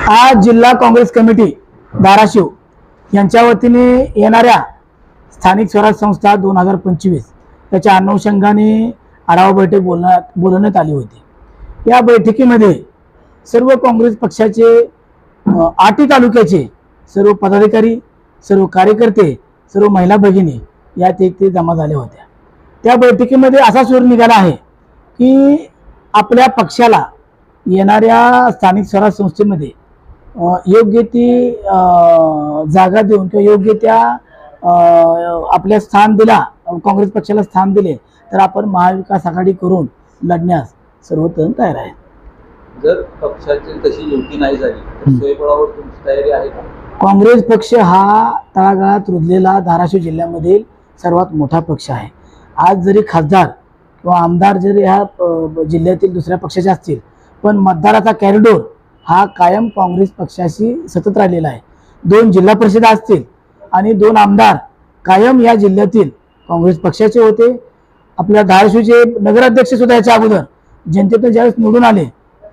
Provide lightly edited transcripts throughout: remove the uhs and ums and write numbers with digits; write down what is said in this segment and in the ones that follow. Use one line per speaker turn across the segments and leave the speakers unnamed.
आज जिल्हा काँग्रेस कमिटी धाराशिव यांच्या वतीने येणाऱ्या स्थानिक स्वराज संस्था 2025 याच्या अनुषंगाने आढावा बैठक बोलवण्यात आली होती। या बैठकीमध्ये सर्व काँग्रेस पक्षाचे 8 तालुक्याचे सर्व पदाधिकारी, सर्व कार्यकर्ते, सर्व महिला भगिनी यात ते जमा झाले होत्या। त्या बैठकीमध्ये असा सूर निघाला आहे की आपल्या पक्षाला येणाऱ्या स्थानिक स्वराज संस्थेमध्ये योग्य ती जागा देऊन किंवा योग्य त्या आपल्या स्थान दिला, काँग्रेस पक्षाला स्थान दिले तर आपण महाविकास आघाडी करून लढण्यास सर्वजण तयार आहे।
जर पक्षाची तशी युती नाही झाली तर स्वयंबळावर तुमची तयारी आहे का?
काँग्रेस पक्ष हा तळागाळात रुजलेला धाराशिव जिल्ह्यामधील सर्वात मोठा पक्ष आहे। आज जरी खासदार किंवा आमदार जरी ह्या जिल्ह्यातील दुसऱ्या पक्षाचे असतील पण मतदाराचा कॅरिडोर हा कायम काँग्रेस पक्षाशी सतत राहिलेला आहे। 2 जिल्हा परिषद असतील आणि 2 आमदार कायम या जिल्ह्यातील काँग्रेस पक्षाचे होते। आपल्या धाराशिवचे नगराध्यक्ष सुद्धा याच्या अगोदर जनतेतून ज्यावेळेस निवडून आले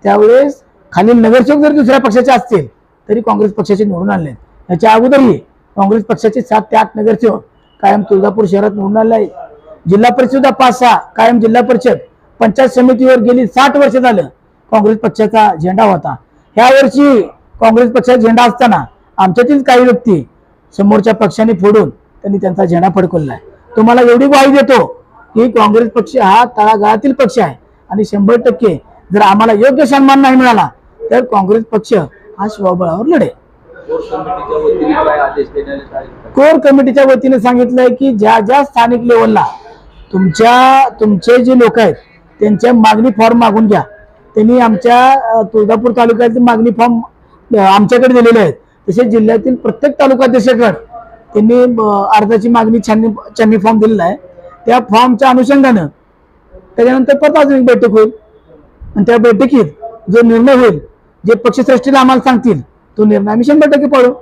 त्यावेळेस खालील नगरसेवक जर दुसऱ्या पक्षाचे असतील तरी काँग्रेस पक्षाचे निवडून आले। याच्या अगोदरही काँग्रेस पक्षाचे 7 ते 8 नगरसेवक कायम तुळजापूर शहरात निवडून आले आहे। जिल्हा परिषद सुद्धा 5-6 कायम जिल्हा परिषद पंचायत समितीवर गेली 60 वर्ष झालं काँग्रेस पक्षाचा झेंडा होता। ह्या वर्षी काँग्रेस पक्षाचा झेंडा असताना आमच्यातील काही व्यक्ती समोरच्या पक्षाने फोडून त्यांनी त्यांचा झेंडा फडकवला आहे। तुम्हाला एवढी ग्वाही देतो की काँग्रेस पक्ष हा तळागाळातील पक्ष आहे आणि 100% जर आम्हाला योग्य सन्मान नाही मिळाला तर काँग्रेस पक्ष हा स्वबळावर लढेल। कोर कमिटीच्या वतीने सांगितलंय की ज्या ज्या स्थानिक लेवलला तुमचे जे लोक आहेत त्यांच्या मागणी फॉर्म मागून घ्या। त्यांनी आमच्या तुळजापूर तालुक्यातील मागणी फॉर्म आमच्याकडे दिलेले आहेत। तसेच जिल्ह्यातील प्रत्येक तालुकाध्यक्षाकडे त्यांनी अर्जाची मागणी छाननी फॉर्म दिलेला आहे। त्या फॉर्मच्या अनुषंगानं त्याच्यानंतर परत अजून एक बैठक होईल आणि त्या बैठकीत जो निर्णय होईल, जे पक्षश्रेष्ठीला आम्हाला सांगतील तो निर्णय आम्ही 100% पाळू।